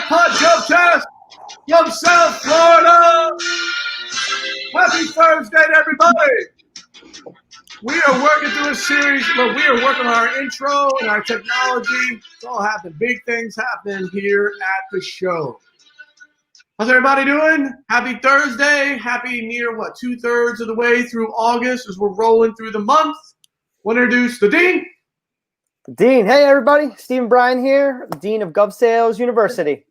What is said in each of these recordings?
Jackpot GovCast from South Florida. Happy Thursday to everybody. We are working through a series, but we are working on our intro and our technology. It's all happening. Big things happening here at the show. How's everybody doing? Happy Thursday. Happy near, 2/3 of the way through August as we're rolling through the month. Want to introduce the Dean. Dean, hey everybody, Stephen Bryan here, Dean of GovSales University.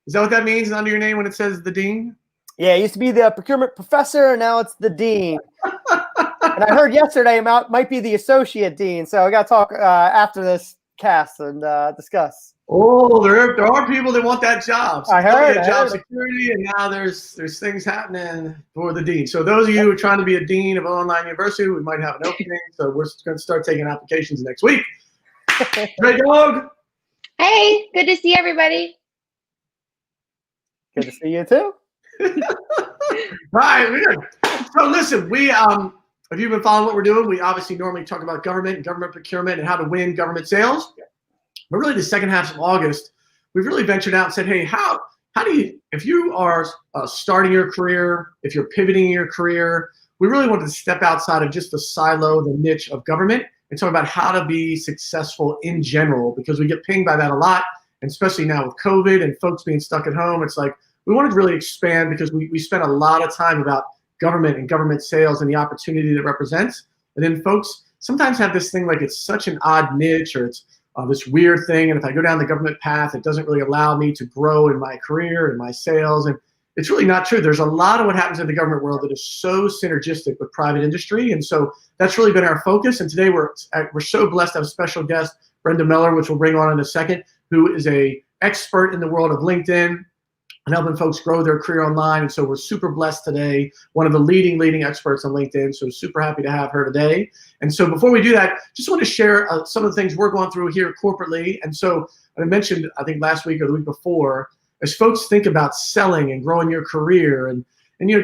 Is that what that means under your name when it says the Dean? Yeah, it used to be the procurement professor, and now it's the Dean. And I heard yesterday it might be the associate dean, so I got to talk after this cast and discuss. Oh, there are people that want that job. So I heard job security, and now there's things happening for the dean. So those of you who are trying to be a dean of an online university, we might have an opening. So we're going to start taking applications next week. Hey, dog. Hey, good to see everybody. Good to see you too. Right, weird. So listen, if you've been following what we're doing, we obviously normally talk about government and government procurement and how to win government sales. But really the second half of August, we've really ventured out and said, hey, how do you, if you are starting your career, if you're pivoting your career, we really wanted to step outside of just the silo, the niche of government and talk about how to be successful in general, because we get pinged by that a lot, and especially now with COVID and folks being stuck at home. It's like we wanted to really expand because we spent a lot of time about government and government sales and the opportunity that represents. And then folks sometimes have this thing like it's such an odd niche, or it's this weird thing, and if I go down the government path, it doesn't really allow me to grow in my career and my sales. And it's really not true. There's a lot of what happens in the government world that is so synergistic with private industry, and so that's really been our focus. And today we're so blessed to have a special guest, Brenda Miller, which we'll bring on in a second, who is a expert in the world of LinkedIn and helping folks grow their career online. And so we're super blessed today, one of the leading experts on LinkedIn. So super happy to have her today. And so before we do that, just want to share some of the things we're going through here corporately. And so I mentioned, I think last week or the week before, as folks think about selling and growing your career and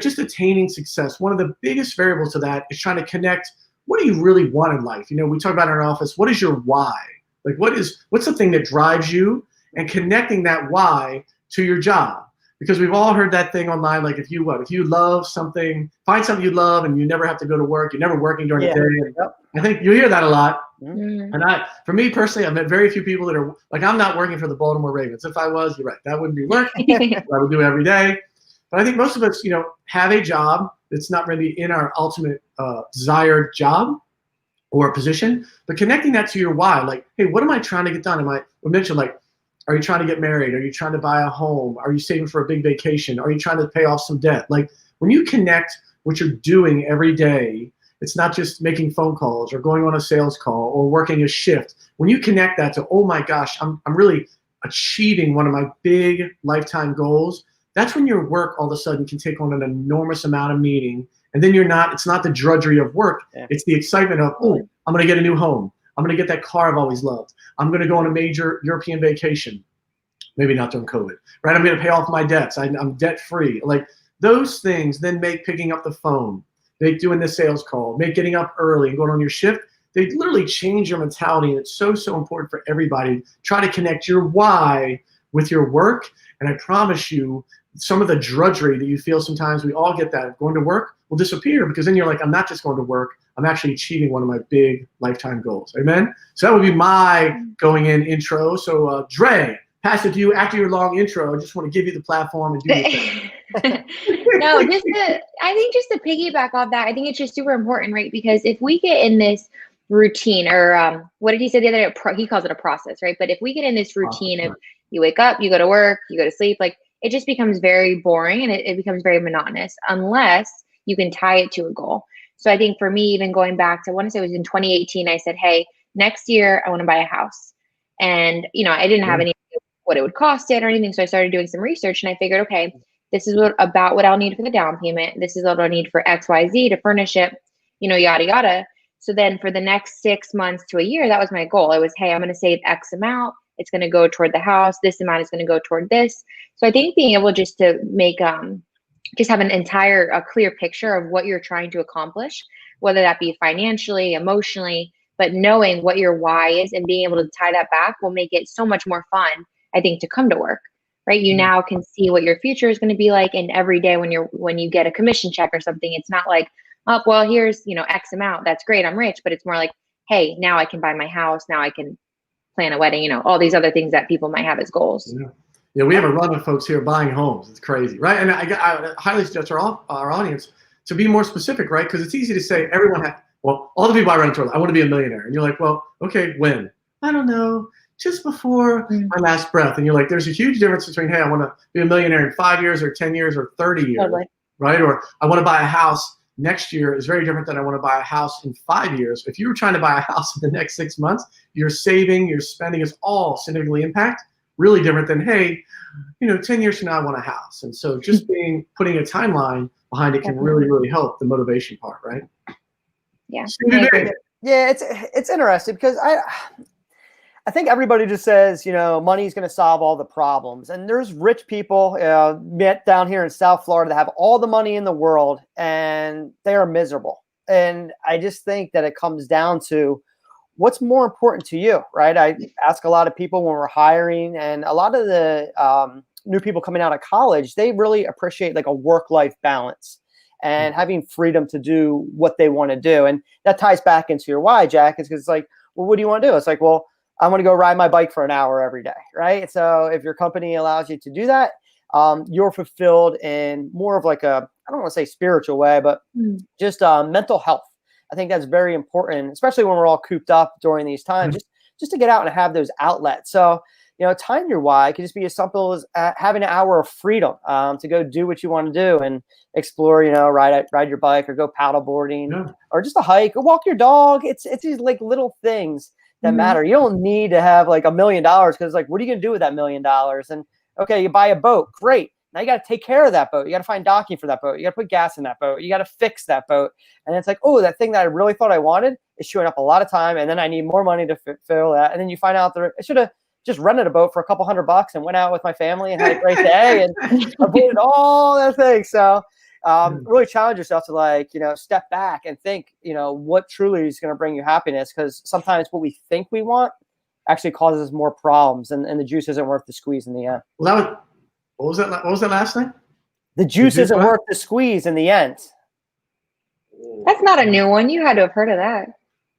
just attaining success, one of the biggest variables to that is trying to connect, what do you really want in life? We talk about in our office, what is your why? Like what's the thing that drives you, and connecting that why to your job. Because we've all heard that thing online, like if you love something, find something you love and you never have to go to work, you're never working during the day. And I think you hear that a lot. Mm-hmm. And for me personally, I've met very few people that are like, I'm not working for the Baltimore Ravens. If I was, you're right, that wouldn't be work. I would do it every day. But I think most of us, have a job that's not really in our ultimate desired job or position, but connecting that to your why, like, hey, what am I trying to get done? We mentioned, like, are you trying to get married? Are you trying to buy a home? Are you saving for a big vacation? Are you trying to pay off some debt? Like, when you connect what you're doing every day, it's not just making phone calls or going on a sales call or working a shift. When you connect that to, oh my gosh, I'm really achieving one of my big lifetime goals, that's when your work all of a sudden can take on an enormous amount of meaning. And then it's not the drudgery of work. Yeah. It's the excitement of, oh, I'm going to get a new home. I'm going to get that car I've always loved. I'm going to go on a major European vacation. Maybe not during COVID, right? I'm going to pay off my debts. I'm debt free. Like those things then make picking up the phone, make doing the sales call, make getting up early and going on your shift. They literally change your mentality. And it's so important for everybody. Try to connect your why with your work. And I promise you, some of the drudgery that you feel sometimes, we all get that, going to work will disappear, because then you're like, I'm not just going to work, I'm actually achieving one of my big lifetime goals. Amen? So that would be my going in intro. So Dre, pass it to you after your long intro. I just want to give you the platform and do your thing. No, I think just to piggyback off that, I think it's just super important, right? Because if we get in this routine, or what did he say the other day? He calls it a process, right? But if we get in this routine of you wake up, you go to work, you go to sleep, like it just becomes very boring and it becomes very monotonous unless you can tie it to a goal. So I think for me, even going back to, I want to say it was in 2018, I said, hey, next year I want to buy a house. And, I didn't have any idea what it would cost it or anything. So I started doing some research and I figured, okay, this is about what I'll need for the down payment. This is what I'll need for X, Y, Z to furnish it, yada, yada. So then for the next 6 months to a year, that was my goal. It was, hey, I'm going to save X amount. It's going to go toward the house. This amount is going to go toward this. So I think being able just to make, just have a clear picture of what you're trying to accomplish, whether that be financially, emotionally, but knowing what your why is and being able to tie that back will make it so much more fun, I think, to come to work. right? You now can see what your future is going to be like. And every day when you get a commission check or something, it's not like, oh, well, here's, X amount. That's great. I'm rich. But it's more like, hey, now I can buy my house. Now I can plan a wedding, all these other things that people might have as goals. Yeah, we have a run of folks here buying homes. It's crazy, right? And I highly suggest our audience to be more specific, right? Because it's easy to say all the people I run into, I want to be a millionaire. And you're like, well, okay, when? I don't know, just before my last breath. And you're like, there's a huge difference between, hey, I want to be a millionaire in 5 years or 10 years or 30 years, Totally. right? Or I want to buy a house next year is very different than I want to buy a house in 5 years. If you were trying to buy a house in the next 6 months, your saving, your spending is all significantly impact. Really different than, hey, 10 years from now I want a house. And so just putting a timeline behind it can really, really help the motivation part, right? Yeah. Yeah, it's interesting because I think everybody just says, money is going to solve all the problems. And there's rich people down here in South Florida that have all the money in the world and they are miserable. And I just think that it comes down to what's more important to you, right? I ask a lot of people when we're hiring, and a lot of the new people coming out of college, they really appreciate like a work-life balance and having freedom to do what they want to do. And that ties back into your why, Jack, is because it's like, well, what do you want to do? It's like, well, I want to go ride my bike for an hour every day, right? So if your company allows you to do that, you're fulfilled in more of like I don't want to say spiritual way, but just mental health. I think that's very important, especially when we're all cooped up during these times, just to get out and have those outlets. So, time your why could just be as simple as having an hour of freedom to go do what you want to do and explore, ride your bike or go paddle boarding or just a hike or walk your dog. It's these like little things that matter. You don't need to have like $1 million because like, what are you going to do with that $1 million? And okay, you buy a boat. Great. Now you got to take care of that boat. You got to find docking for that boat. You got to put gas in that boat. You got to fix that boat. And it's like, oh, that thing that I really thought I wanted is showing up a lot of time. And then I need more money to fill that. And then you find out that I should have just rented a boat for a couple $100 and went out with my family and had a great day and avoided all that things. So really challenge yourself to like, step back and think, what truly is going to bring you happiness. Because sometimes what we think we want actually causes more problems and the juice isn't worth the squeeze in the end. Well, what was that last thing? The juice isn't worth the squeeze in the end. That's not a new one. You had to have heard of that.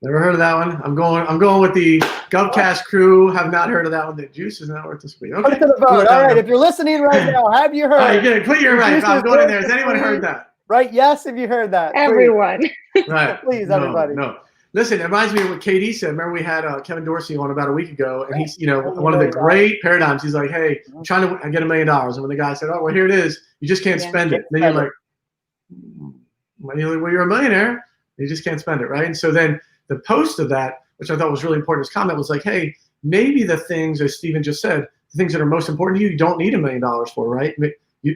Never heard of that one. I'm going with the GovCast crew. Have not heard of that one. The juice is not worth the squeeze. Okay. Put it to the vote. All right. If you're listening right now, have you heard? All right, good. Put your right. I'm going in there. Has anyone heard that? Right. Yes. Have you heard that? Everyone. Right. Please, everybody. No. Listen, it reminds me of what KD said. Remember we had Kevin Dorsey on about a week ago, and he's, one of the great paradigms. He's like, hey, I'm trying to get $1 million. And when the guy said, oh, well, here it is, you just can't spend it. Then you're like, well, you're a millionaire. You just can't spend it, right? And so then the post of that, which I thought was really important, his comment was like, hey, maybe the things, as Stephen just said, the things that are most important to you don't need $1 million for, right?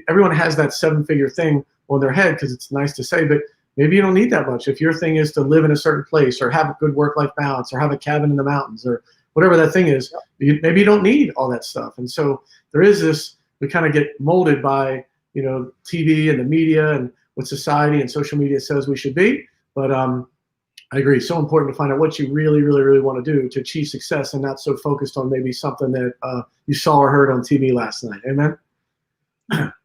Everyone has that 7-figure thing on their head because it's nice to say, but maybe you don't need that much. If your thing is to live in a certain place or have a good work-life balance or have a cabin in the mountains or whatever that thing is, maybe you don't need all that stuff. And so there is this, we kind of get molded by, TV and the media and what society and social media says we should be. But I agree. It's so important to find out what you really, really, really want to do to achieve success and not so focused on maybe something that you saw or heard on TV last night. Amen?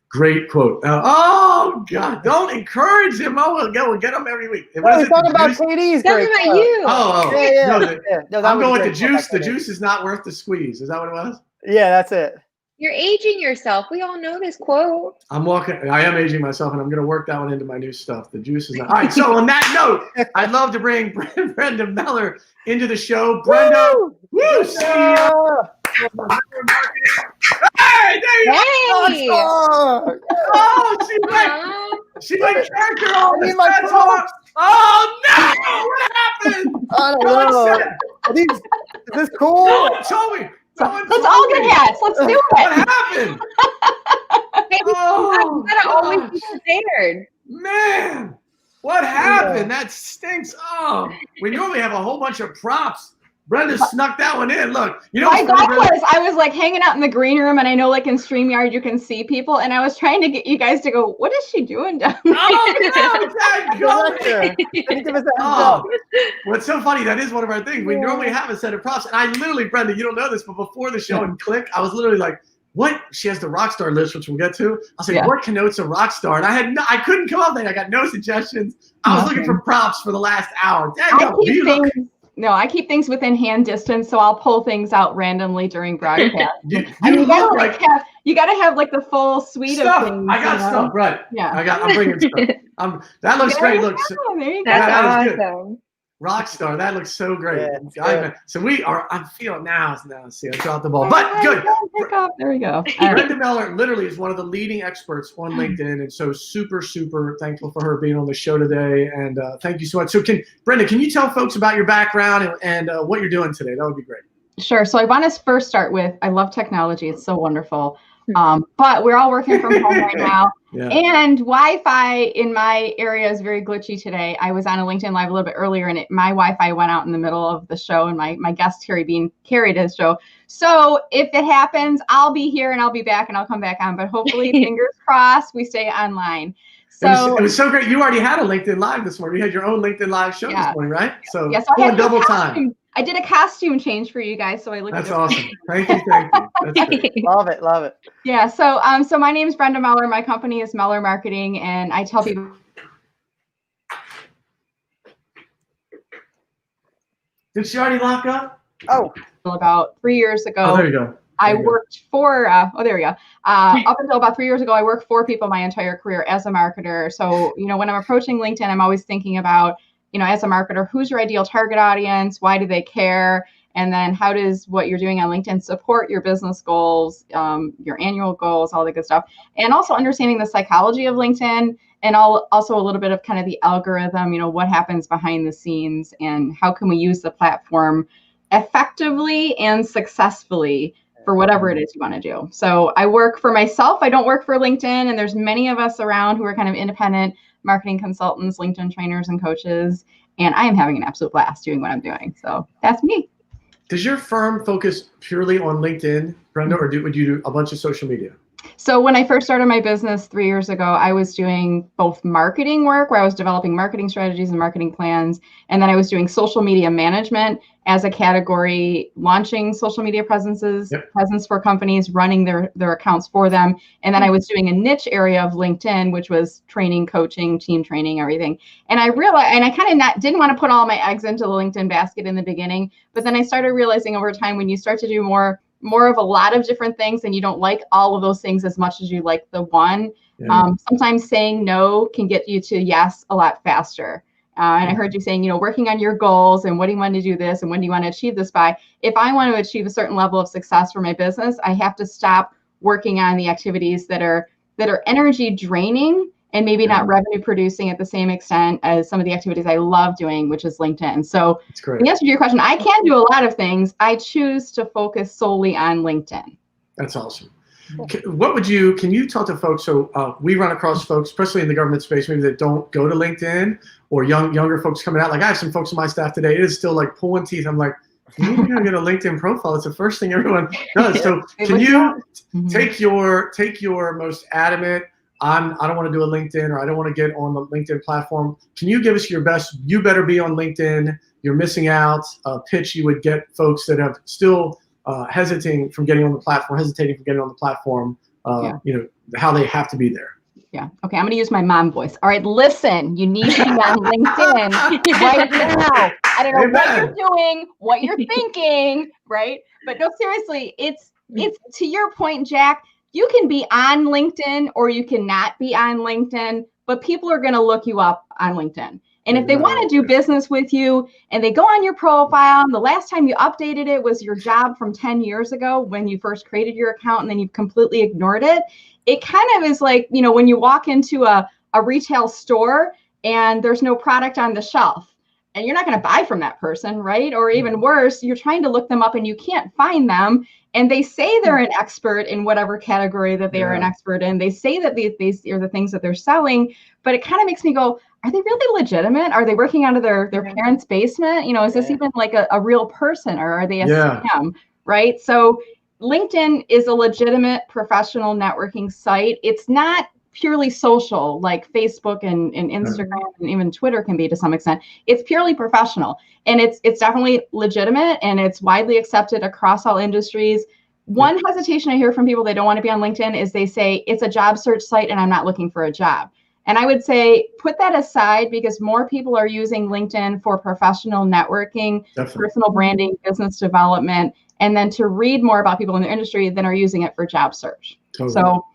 Great quote. Oh, God, don't encourage him. Oh, we'll get him every week. We're talking about KD's. Talking about you. Yeah. I'm going with the juice. The juice is not worth the squeeze. Is that what it was? Yeah, that's it. You're aging yourself. We all know this quote. I am aging myself, and I'm going to work that one into my new stuff. The juice is not. All right, so on that note, I'd love to bring Brenda Meller into the show. Brenda, woo! Hey, there you go. Oh, she went character on this. Oh, no! What happened? I don't know. Is this cool? No one told me. Let's all get hats. Let's do it. What happened? You gotta always be prepared. Man, what happened? That stinks. Oh, we normally have a whole bunch of props. Brenda snuck that one in. Look, my goal was I was like hanging out in the green room, and I know like in StreamYard you can see people, and I was trying to get you guys to go, what is she doing down there? What's so funny, that is one of our things. We normally have a set of props, and I literally, Brenda, you don't know this, but before the show and click, I was literally like, what, she has the rock star list, which we'll get to. I was like, Yeah. what connotes a rock star? And I couldn't come up with it. I got no suggestions. I was looking for props for the last hour. I keep things within hand distance, so I'll pull things out randomly during broadcast. you You look gotta have like the full suite stuff. of things. I got stuff, right? Yeah. I'm bringing stuff. That looks great. Look, There you go. that is good. awesome. Rock star. That looks so great. Yeah, it's good. So I'm feeling now. See, I dropped the ball, but good. There we go. Brenda Meller literally is one of the leading experts on LinkedIn, and so super, super thankful for her being on the show today. And thank you so much. So, Brenda, can you tell folks about your background and what you're doing today? That would be great. Sure. So I want to first start with, I love technology. It's so wonderful. But we're all working from home right now. Yeah. And Wi-Fi in my area is very glitchy today. I was on a LinkedIn Live a little bit earlier, and my Wi-Fi went out in the middle of the show, and my guest Terry Bean carried his show. So if it happens, I'll be here and I'll be back and I'll come back on. But hopefully, fingers crossed, we stay online. So it was so great. You already had a LinkedIn Live this morning. You had your own LinkedIn Live show this morning, right? So I had double time. I did a costume change for you guys, so I looked. That's awesome. Thank you. That's great. Love it. Yeah. So my name is Brenda Meller. My company is Meller Marketing, and I tell people. Did she already lock up? Oh, About 3 years ago. Oh, there you go. I worked for, there we go. Up until about 3 years ago, I worked for people my entire career as a marketer. So, when I'm approaching LinkedIn, I'm always thinking about, as a marketer, who's your ideal target audience? Why do they care? And then how does what you're doing on LinkedIn support your business goals, your annual goals, all the good stuff? And also understanding the psychology of LinkedIn, and also a little bit of kind of the algorithm, what happens behind the scenes and how can we use the platform effectively and successfully for whatever it is you want to do. So I work for myself. I don't work for LinkedIn. And there's many of us around who are kind of independent marketing consultants, LinkedIn trainers and coaches. And I am having an absolute blast doing what I'm doing. So that's me. Does your firm focus purely on LinkedIn, Brenda, or would you do a bunch of social media? So when I first started my business 3 years ago, I was doing both marketing work where I was developing marketing strategies and marketing plans. And then I was doing social media management as a category, launching social media presence for companies, running their accounts for them. And then I was doing a niche area of LinkedIn, which was training, coaching, team training, everything. And I realized, and I kind of didn't want to put all my eggs into the LinkedIn basket in the beginning, but then I started realizing over time, when you start to do more of a lot of different things and you don't like all of those things as much as you like the one, sometimes saying no can get you to yes a lot faster. And I heard you saying, working on your goals and what do you want to do this and when do you want to achieve this by? If I want to achieve a certain level of success for my business, I have to stop working on the activities that are energy draining and maybe not revenue producing at the same extent as some of the activities I love doing, which is LinkedIn. So the answer to your question, I can do a lot of things. I choose to focus solely on LinkedIn. That's awesome. Can you talk to folks? So we run across folks, especially in the government space, maybe that don't go to LinkedIn, or younger folks coming out. Like I have some folks on my staff today. It is still like pulling teeth. I'm like, you need to get a LinkedIn profile. It's the first thing everyone does. So can you take your most adamant, I don't want to do a LinkedIn, or I don't want to get on the LinkedIn platform. Can you give us your best, you better be on LinkedIn, you're missing out, pitch you would get folks that have still hesitating from getting on the platform, how they have to be there? Yeah. Okay. I'm going to use my mom voice. All right. Listen, you need to be on LinkedIn right now. I don't know what you're doing, what you're thinking, right? But no, seriously, it's to your point, Jack, you can be on LinkedIn or you cannot be on LinkedIn, but people are going to look you up on LinkedIn. And if they want to do business with you and they go on your profile, and the last time you updated it was your job from 10 years ago when you first created your account, and then you've completely ignored it, it kind of is like, when you walk into a retail store and there's no product on the shelf and you're not going to buy from that person, right? Or even worse, you're trying to look them up and you can't find them. And they say they're an expert in whatever category that they are an expert in. They say that these are the things that they're selling, but it kind of makes me go, are they really legitimate? Are they working out of their parents' basement? Is this even like a real person, or are they a scam, right? So LinkedIn is a legitimate professional networking site. It's not purely social like Facebook and Instagram and even Twitter can be to some extent. It's purely professional, and it's definitely legitimate, and it's widely accepted across all industries. One hesitation I hear from people, they don't want to be on LinkedIn, is they say it's a job search site and I'm not looking for a job. And I would say put that aside, because more people are using LinkedIn for professional networking, personal branding, business development, and then to read more about people in their industry than are using it for job search. Totally. So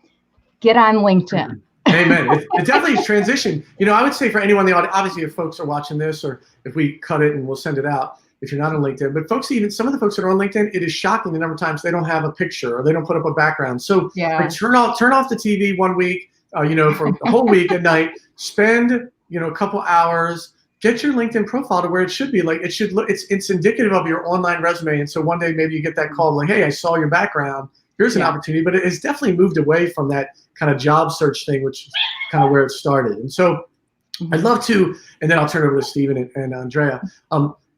get on LinkedIn. Amen. It definitely is transition. I would say for anyone in the audience, obviously if folks are watching this, or if we cut it and we'll send it out, if you're not on LinkedIn, but folks, even some of the folks that are on LinkedIn, it is shocking the number of times they don't have a picture or they don't put up a background. So like, turn off the TV 1 week, for the whole week at night, spend, a couple hours, get your LinkedIn profile to where it should be. Like it should look, it's indicative of your online resume. And so one day maybe you get that call like, hey, I saw your background. Here's an opportunity. But it has definitely moved away from that kind of job search thing, which is kind of where it started. And so I'd love to, and then I'll turn it over to Stephen and Andrea.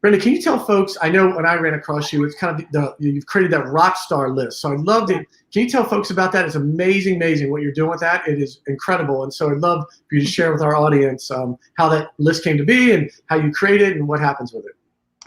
Brenda, can you tell folks, I know when I ran across you, it's kind of you've created that rock star list. So I'd love to, can you tell folks about that? It's amazing what you're doing with that. It is incredible. And so I'd love for you to share with our audience how that list came to be and how you created and what happens with it.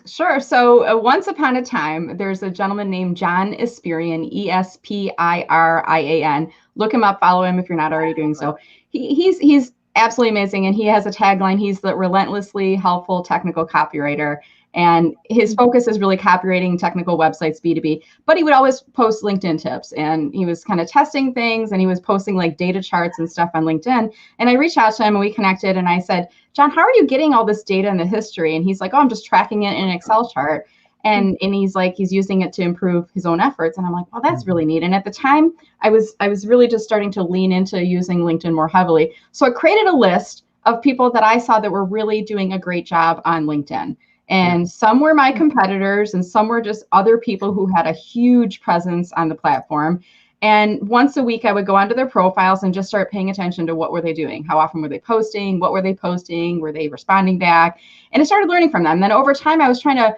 Sure. So once upon a time, there's a gentleman named John Espirian, Espirian. Look him up, follow him if you're not already doing so. He's absolutely amazing. And he has a tagline. He's the relentlessly helpful technical copywriter. And his focus is really copywriting technical websites, B2B, but he would always post LinkedIn tips, and he was kind of testing things, and he was posting like data charts and stuff on LinkedIn. And I reached out to him and we connected, and I said, John, how are you getting all this data and the history? And he's like, oh, I'm just tracking it in an Excel chart. And he's like, he's using it to improve his own efforts. And I'm like, well, that's really neat. And at the time I was really just starting to lean into using LinkedIn more heavily. So I created a list of people that I saw that were really doing a great job on LinkedIn. And some were my competitors and some were just other people who had a huge presence on the platform. And once a week, I would go onto their profiles and just start paying attention to what were they doing? How often were they posting? What were they posting? Were they responding back? And I started learning from them. And then over time, I was trying to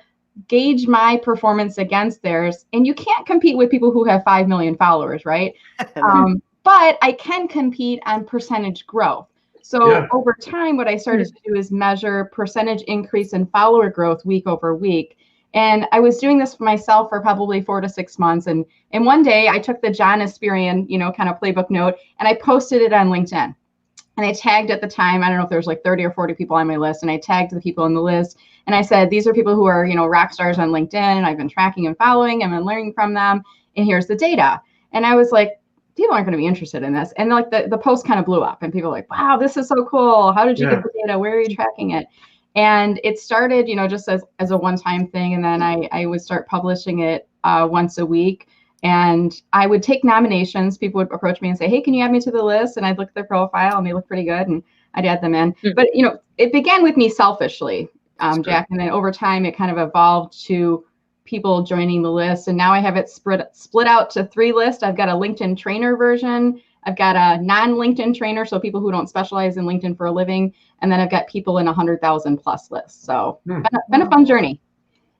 gauge my performance against theirs. And you can't compete with people who have 5 million followers, right? But I can compete on percentage growth. So over time, what I started to do is measure percentage increase in follower growth week over week. And I was doing this for myself for probably 4 to 6 months. And one day I took the John Espirian, kind of playbook note, and I posted it on LinkedIn. And I tagged at the time, I don't know if there was like 30 or 40 people on my list, and I tagged the people in the list. And I said, these are people who are, rock stars on LinkedIn, and I've been tracking and following and been learning from them. And here's the data. And I was like, people aren't going to be interested in this. And like the post kind of blew up, and people were like, wow, this is so cool. How did you get the data? Where are you tracking it? And it started, just as a one-time thing. And then I would start publishing it once a week. And I would take nominations. People would approach me and say, hey, can you add me to the list? And I'd look at their profile and they look pretty good, and I'd add them in. But, it began with me selfishly, Jack. And then over time, it kind of evolved to people joining the list. And now I have it split out to 3 lists. I've got a LinkedIn trainer version. I've got a non-LinkedIn trainer, so people who don't specialize in LinkedIn for a living. And then I've got people in 100,000 plus lists. So been a fun journey.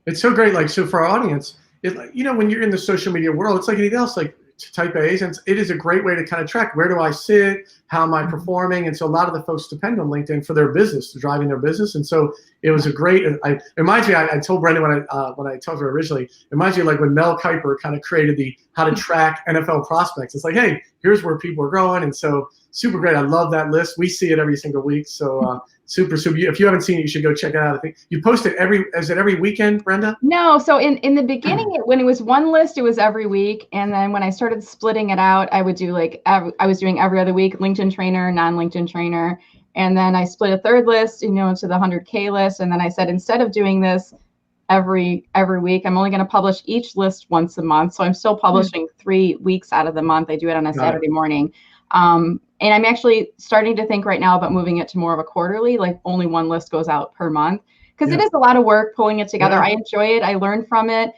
It's so great. Like, so for our audience, when you're in the social media world, it's like anything else, like type A's, and it is a great way to kind of track, where do I sit? How am I performing? And so a lot of the folks depend on LinkedIn for their business, driving their business. And so it was a great, it reminds me, I told Brenda when I talked to her originally, it reminds me of like when Mel Kiper kind of created the how to track NFL prospects. It's like, hey, here's where people are going. And so super great. I love that list. We see it every single week. So super. If you haven't seen it, you should go check it out. I think you post it every weekend, Brenda? No. So in the beginning, when it was one list, it was every week. And then when I started splitting it out, I would do I was doing every other week, LinkedIn trainer, non-LinkedIn trainer. And then I split a third list, into the 100K list. And then I said, instead of doing this every week, I'm only going to publish each list once a month. So I'm still publishing 3 weeks out of the month. I do it on a Saturday morning. And I'm actually starting to think right now about moving it to more of a quarterly, like only one list goes out per month, because it is a lot of work pulling it together. I enjoy it. I learn from it.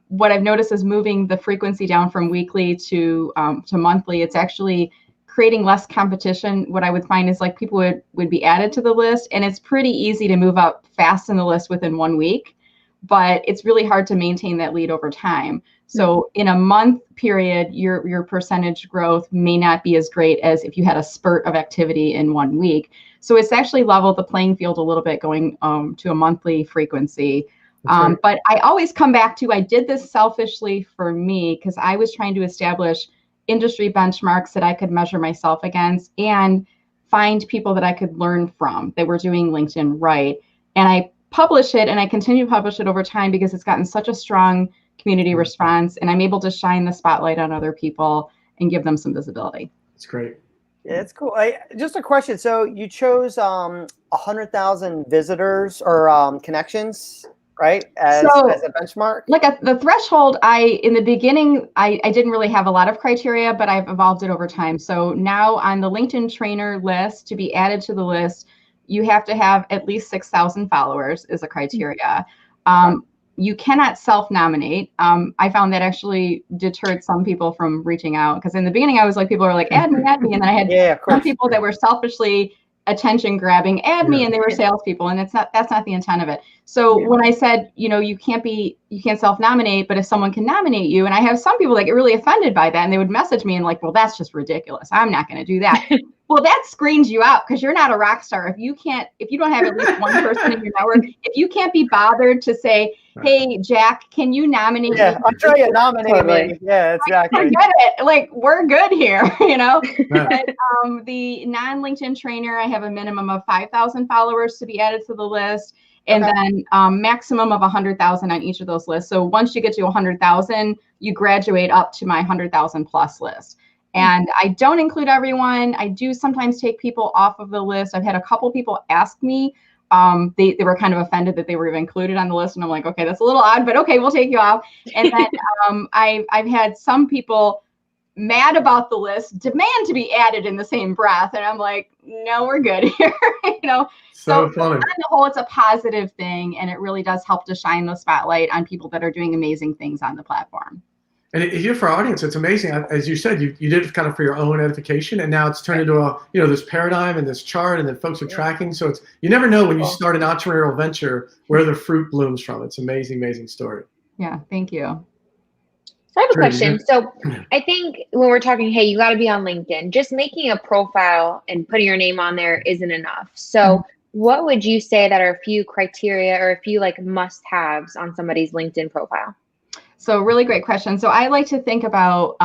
What I've noticed is moving the frequency down from weekly to monthly. It's actually creating less competition. What I would find is like people would be added to the list, and it's pretty easy to move up fast in the list within 1 week, but it's really hard to maintain that lead over time. So in a month period, your percentage growth may not be as great as if you had a spurt of activity in 1 week. So it's actually leveled the playing field a little bit, going to a monthly frequency. Right. But I always come back to, I did this selfishly for me because I was trying to establish industry benchmarks that I could measure myself against and find people that I could learn from that were doing LinkedIn right. And I publish it, and I continue to publish it over time because it's gotten such a strong community response, and I'm able to shine the spotlight on other people and give them some visibility. That's great. Yeah, it's cool. Just a question. So you chose 100,000 visitors or connections, right? As a benchmark? Like the threshold, in the beginning, I didn't really have a lot of criteria, but I've evolved it over time. So now on the LinkedIn trainer list, to be added to the list, you have to have at least 6,000 followers is a criteria. You cannot self-nominate. I found that actually deterred some people from reaching out, because in the beginning I was like, people were like, add me. And then I had some people that were selfishly attention grabbing, add me, and they were salespeople, and that's not the intent of it. So when I said, you can't self-nominate, but if someone can nominate you, and I have some people that get really offended by that, and they would message me and like, well, that's just ridiculous. I'm not going to do that. Well, that screens you out because you're not a rock star. If you don't have at least one person in your network, if you can't be bothered to say, hey, Jack, can you nominate me? Yeah, I'll try you nominate me. Yeah, exactly. Forget it. Like, we're good here, But, the non-LinkedIn trainer, I have a minimum of 5,000 followers to be added to the list, and then maximum of 100,000 on each of those lists. So once you get to 100,000, you graduate up to my 100,000 plus list. And I don't include everyone. I do sometimes take people off of the list. I've had a couple people ask me. They were kind of offended that they were even included on the list. And I'm like, okay, that's a little odd, but okay, we'll take you off. And then I've had some people mad about the list, demand to be added in the same breath. And I'm like, no, we're good here. So funny. On the whole, it's a positive thing. And it really does help to shine the spotlight on people that are doing amazing things on the platform. And here for our audience, it's amazing. As you said, you did it kind of for your own edification, and now it's turned into this paradigm and this chart, and then folks are tracking. So you never know when you start an entrepreneurial venture where the fruit blooms from. It's an amazing story. Yeah, thank you. So I have a question. So I think when we're talking, hey, you got to be on LinkedIn, just making a profile and putting your name on there isn't enough. So what would you say that are a few criteria or a few like must-haves on somebody's LinkedIn profile? So really great question. So I like to think about,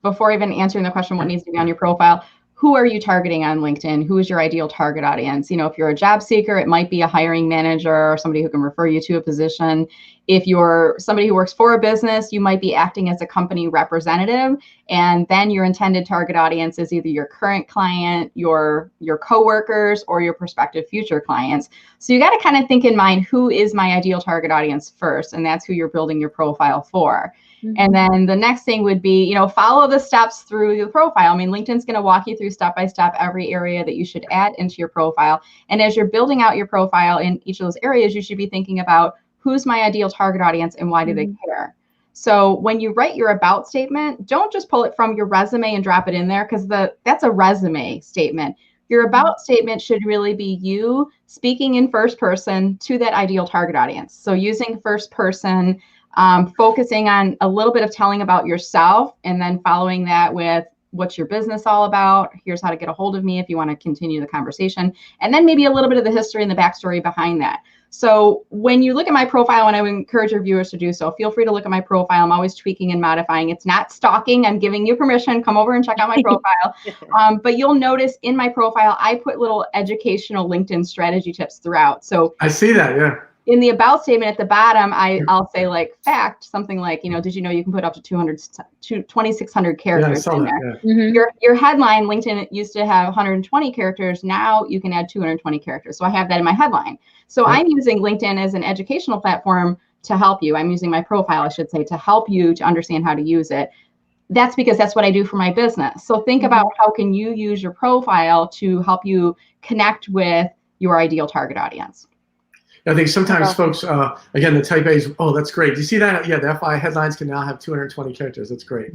before even answering the question, what needs to be on your profile, who are you targeting on LinkedIn? Who is your ideal target audience? If you're a job seeker, it might be a hiring manager or somebody who can refer you to a position. If you're somebody who works for a business, you might be acting as a company representative. And then your intended target audience is either your current client, your coworkers, or your prospective future clients. So you got to kind of think in mind, who is my ideal target audience first? And that's who you're building your profile for. And then the next thing would be, follow the steps through the profile. I mean, LinkedIn's going to walk you through step-by-step every area that you should add into your profile. And as you're building out your profile in each of those areas, you should be thinking about who's my ideal target audience and why do they care? So when you write your about statement, don't just pull it from your resume and drop it in there, because that's a resume statement. Your about statement should really be you speaking in first person to that ideal target audience. So using first person, focusing on a little bit of telling about yourself, and then following that with what's your business all about? Here's how to get a hold of me if you want to continue the conversation. And then maybe a little bit of the history and the backstory behind that. So when you look at my profile, and I would encourage your viewers to do so, feel free to look at my profile. I'm always tweaking and modifying. It's not stalking. I'm giving you permission. Come over and check out my profile. But you'll notice in my profile, I put little educational LinkedIn strategy tips throughout. So I see that, yeah. In the about statement at the bottom, I'll say like fact, something like, did you know you can put up to 2,600 characters in there? Yeah. Your headline, LinkedIn used to have 120 characters. Now you can add 220 characters. So I have that in my headline. So I'm using LinkedIn as an educational platform to help you. I'm using my profile, I should say, to help you to understand how to use it. That's because that's what I do for my business. So think about how can you use your profile to help you connect with your ideal target audience. I think sometimes folks, again, the type A's, oh, that's great. Do you see that? Yeah, the FI headlines can now have 220 characters. That's great.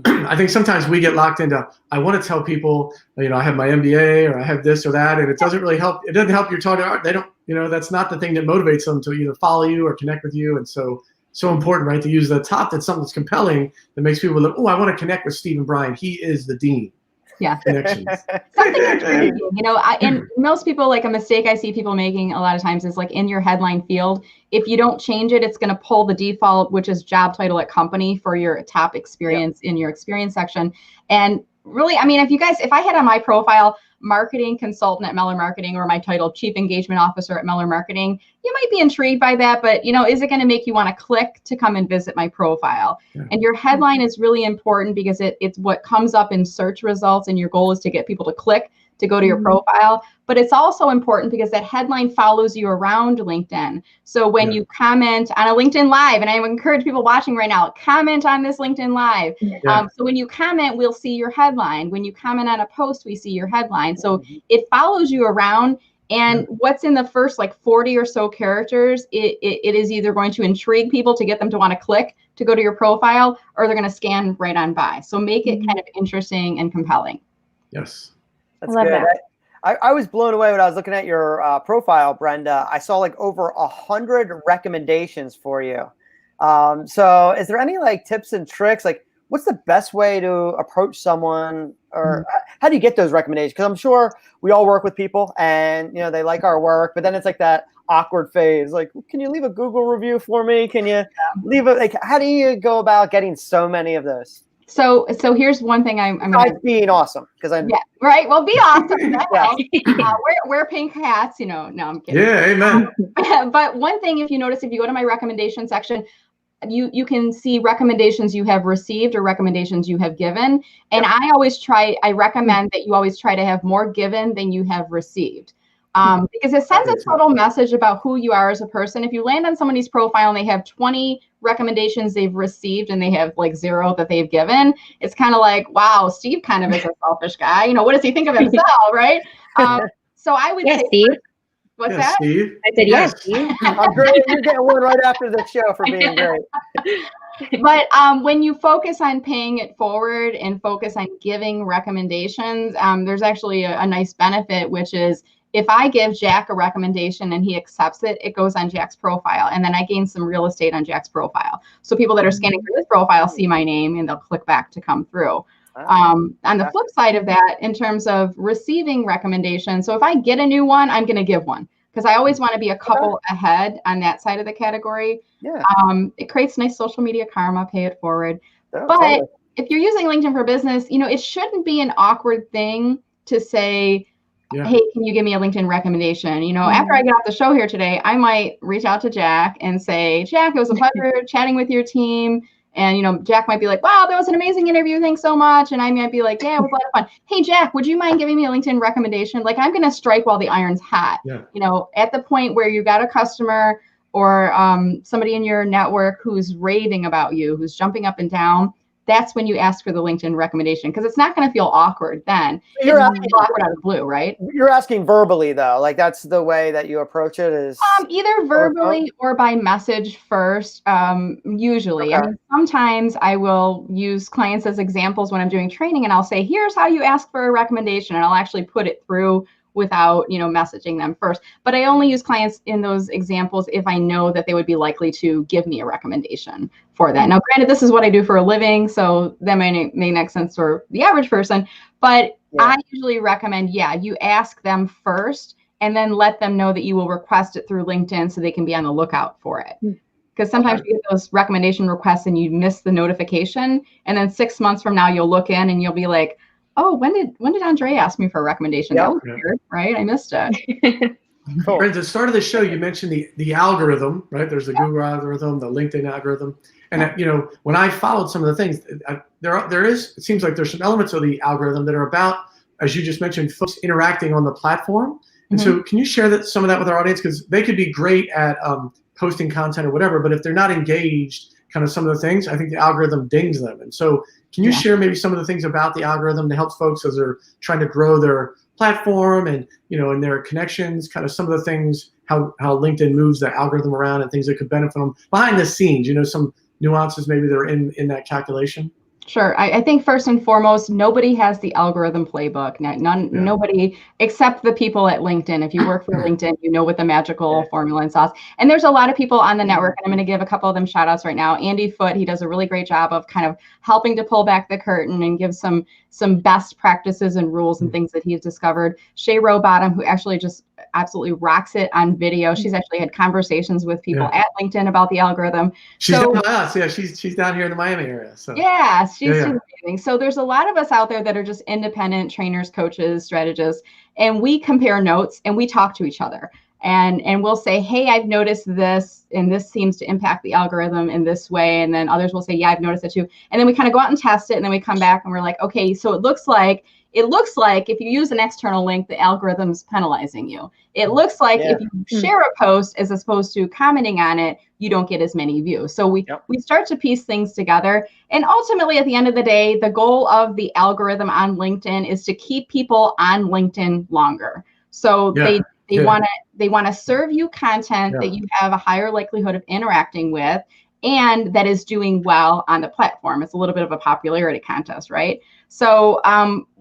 I think sometimes we get locked into, I want to tell people, I have my MBA or I have this or that, and it doesn't really help. It doesn't help your target. They don't, that's not the thing that motivates them to either follow you or connect with you. And so important, right, to use the top that's something that's compelling that makes people look, oh, I want to connect with Steve and Brian. He is the dean. Yeah. connections. Something intriguing, and most people, like a mistake I see people making a lot of times is like in your headline field, if you don't change it, it's going to pull the default, which is job title at company for your top experience in your experience section. And really, I mean, if I had on my profile, marketing consultant at Meller Marketing, or my title, chief engagement officer at Meller Marketing, you might be intrigued by that, but is it going to make you want to click to come and visit my profile? Yeah. And your headline is really important because it's what comes up in search results, and your goal is to get people to click to go to your profile. But it's also important because that headline follows you around LinkedIn. So when you comment on a LinkedIn Live, and I encourage people watching right now, comment on this LinkedIn Live. So when you comment, we'll see your headline. When you comment on a post, we see your headline. So it follows you around. And what's in the first like 40 or so characters, it is either going to intrigue people to get them to want to click to go to your profile, or they're going to scan right on by. So make it kind of interesting and compelling. Yes. That's good. That. I was blown away when I was looking at your profile, Brenda. I saw like over 100 recommendations for you. So is there any like tips and tricks? Like, what's the best way to approach someone, or how do you get those recommendations? Because I'm sure we all work with people and, they like our work, but then it's like that awkward phase. Like, can you leave a Google review for me? Can you leave how do you go about getting so many of those? So here's one thing I'm being awesome, because right. Well, be awesome. Wear pink hats. No, I'm kidding. Yeah, amen. But one thing, if you notice, if you go to my recommendation section, you can see recommendations you have received or recommendations you have given. And I recommend that you always try to have more given than you have received. Because it sends a subtle message about who you are as a person. If you land on somebody's profile and they have 20 recommendations they've received and they have like 0 that they've given, it's kind of like, wow, Steve kind of is a selfish guy. What does he think of himself, right? So I would say, Steve. What's that? Steve. I said, yes, Steve. I'm great. You're getting one right after the show for being great. But when you focus on paying it forward and focus on giving recommendations, there's actually a nice benefit, which is if I give Jack a recommendation and he accepts it, it goes on Jack's profile. And then I gain some real estate on Jack's profile. So people that are scanning through his profile see my name and they'll click back to come through. On the flip side of that, in terms of receiving recommendations, so if I get a new one, I'm going to give one, because I always want to be a couple ahead on that side of the category. Yeah. It creates nice social media karma, pay it forward. Oh, but totally. if you're using LinkedIn for Business, it shouldn't be an awkward thing to say, hey, can you give me a LinkedIn recommendation? After I get off the show here today, I might reach out to Jack and say, Jack, it was a pleasure chatting with your team. And, Jack might be like, wow, that was an amazing interview. Thanks so much. And I might be like, yeah, it was a lot of fun. Hey, Jack, would you mind giving me a LinkedIn recommendation? Like, I'm going to strike while the iron's hot. Yeah. At the point where you got a customer or somebody in your network who's raving about you, who's jumping up and down, that's when you ask for the LinkedIn recommendation, because it's not going to feel awkward then. You're asking awkward out of the blue, right? You're asking verbally, though. Like, that's the way that you approach it is either verbally or by message first, usually. Okay. I mean, sometimes I will use clients as examples when I'm doing training, and I'll say, here's how you ask for a recommendation, and I'll actually put it through without messaging them first. But I only use clients in those examples if I know that they would be likely to give me a recommendation for that. Now, granted, this is what I do for a living, so that may make sense for the average person, but I usually recommend, you ask them first and then let them know that you will request it through LinkedIn so they can be on the lookout for it. Because sometimes you get those recommendation requests and you miss the notification, and then 6 months from now you'll look in and you'll be like, oh, when did Andre ask me for a recommendation? That was weird, right? I missed it. Cool. At the start of the show, you mentioned the algorithm, right? There's the Google algorithm, the LinkedIn algorithm. And, when I followed some of the things, it seems like there's some elements of the algorithm that are about, as you just mentioned, folks interacting on the platform. And so can you share some of that with our audience? Because they could be great at posting content or whatever, but if they're not engaged, kind of some of the things, I think the algorithm dings them. And so can you share maybe some of the things about the algorithm to help folks as they're trying to grow their platform and, and their connections, kind of some of the things, how LinkedIn moves the algorithm around and things that could benefit them behind the scenes, some nuances maybe that are in that calculation? Sure. I think first and foremost, nobody has the algorithm playbook. Nobody except the people at LinkedIn. If you work for LinkedIn, you know what the magical formula and sauce. And there's a lot of people on the network, and I'm going to give a couple of them shout outs right now. Andy Foote, he does a really great job of kind of helping to pull back the curtain and give some some best practices and rules and things that he's discovered. Shay Rowbottom, who actually just absolutely rocks it on video. She's actually had conversations with people at LinkedIn about the algorithm. She's down by us. Yeah, she's down here in the Miami area. So yeah, she's amazing. So there's a lot of us out there that are just independent trainers, coaches, strategists, and we compare notes and we talk to each other. And we'll say, hey, I've noticed this, and this seems to impact the algorithm in this way. And then others will say, yeah, I've noticed it too. And then we kind of go out and test it, and then we come back and we're like, okay, so it looks like if you use an external link, the algorithm's penalizing you. It looks like if you share a post as opposed to commenting on it, you don't get as many views. So we start to piece things together. And ultimately, at the end of the day, the goal of the algorithm on LinkedIn is to keep people on LinkedIn longer. So they want to serve you content that you have a higher likelihood of interacting with and that is doing well on the platform. It's a little bit of a popularity contest, right? So